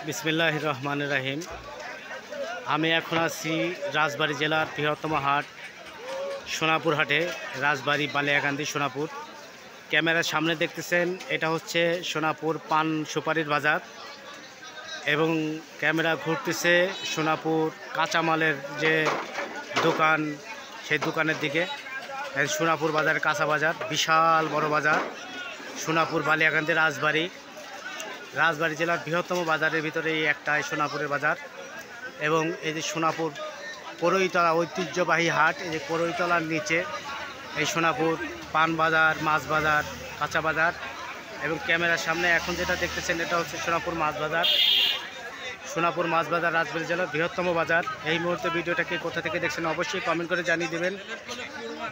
বিসমিল্লাহির রহমানির রহিম। আমি এখন আছি রাজবাড়ী জেলার বৃহত্তম হাট সোনাপুর হাটে, রাজবাড়ী বালিয়াকান্দি সোনাপুর। ক্যামেরার সামনে দেখতেছেন এটা হচ্ছে সোনাপুর পান সুপারির বাজার এবং ক্যামেরা ঘুরতেছে সোনাপুর কাঁচামালের যে দোকান, সেই দোকানের দিকে। সোনাপুর বাজার কাঁচা বাজার, বিশাল বড় বাজার সোনাপুর বালিয়াকান্দি রাজবাড়ী জেলার বৃহত্তম বাজারের ভিতরে এই একটাই সোনাপুরের বাজার। এবং এই যে সোনাপুর করইতলা ঐতিহ্যবাহী হাট, এই যে করইতলার নিচে এই সোনাপুর পান বাজার, মাছ বাজার, কাঁচা বাজার। এবং ক্যামেরার সামনে এখন যেটা দেখতেছেন এটা হচ্ছে সোনাপুর মাছ বাজার। সোনাপুর মাছ বাজার রাজবাড়ী জেলার বৃহত্তম বাজার। এই মুহূর্তে ভিডিওটাকে কোথা থেকে দেখছেন অবশ্যই কমেন্ট করে জানিয়ে দেবেন।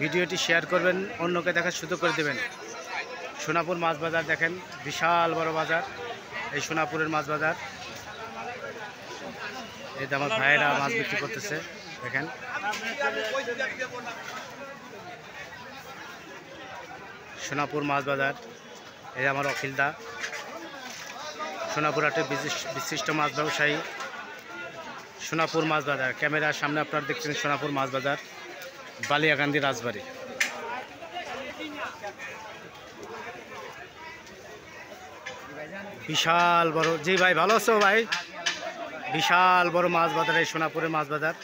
ভিডিওটি শেয়ার করবেন, অন্যকে দেখার সুযোগ করে দেবেন। সোনাপুর মাছ বাজার দেখেন, বিশাল বড় বাজার এই সোনাপুরের মাছ বাজার। এই যে আমার ভাইয়েরা মাছ বিক্রি করতেছে দেখেন। সোনাপুর মাছ বাজার, এই আমার অখিলদা, সোনাপুর হাটের বিশিষ্ট মাছ ব্যবসায়ী। সোনাপুর মাছ বাজার ক্যামেরার সামনে আপনারা দেখছেন সোনাপুর মাছ বাজার বালিয়াকান্দি রাজবাড়ী। বিশাল বড়, জি ভাই ভালো আছো ভাই? বিশাল বড় মাছ বাজার এই সোনাপুরের মাছ বাজার।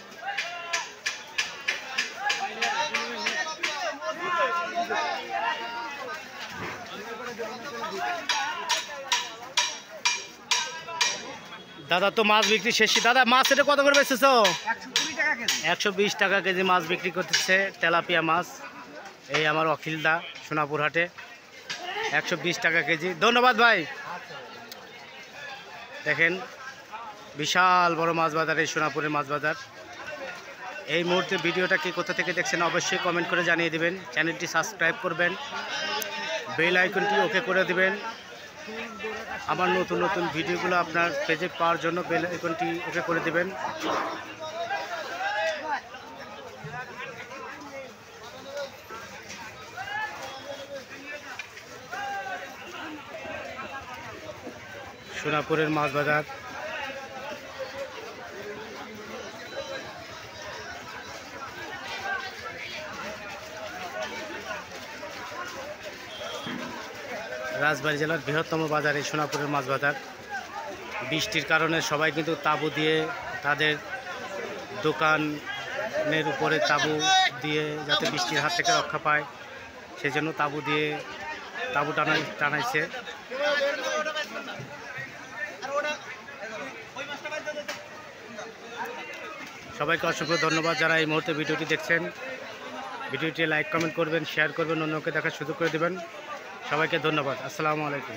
দাদা তো মাছ বিক্রি শেষ। দাদা মাছ এটা কত করে বেচেছো? 120 টাকা কেজি মাছ বিক্রি করতেছে, তেলাপিয়া মাছ। এই আমার অখিলদা সোনাপুর হাটে 120 টাকা কেজি। ধন্যবাদ ভাই। দেখেন বিশাল বড় মাছ বাজার এই সোনাপুরের মাছ বাজার। এই মুহূর্তে ভিডিওটা কি কোথা থেকে দেখছেন অবশ্যই কমেন্ট করে জানিয়ে দেবেন। চ্যানেলটি সাবস্ক্রাইব করবেন, বেল আইকনটি ওকে করে দেবেন। আমার নতুন নতুন ভিডিওগুলো আপনার পেজে পাওয়ার জন্য বেল আইকনটি ওকে করে দেবেন। সোনাপুরের মাছ বাজার। রাজবাড়ী জেলার বৃহত্তম বাজার এই সোনাপুরের মাছ বাজার। বৃষ্টির কারণে সবাই কিন্তু তাঁবু দিয়ে, তাদের দোকানের উপরে তাঁবু দিয়ে যাতে বৃষ্টির হাত থেকে রক্ষা পায় সেজন্য তাঁবু টানাইছে। সবাইকে অসংখ্য ধন্যবাদ যারা এই মুহূর্তে ভিডিওটি দেখছেন। ভিডিওটি লাইক কমেন্ট করবেন, শেয়ার করবেন, অন্যকে দেখার সুযোগ করে দেবেন। সবাইকে ধন্যবাদ। আসসালামু আলাইকুম।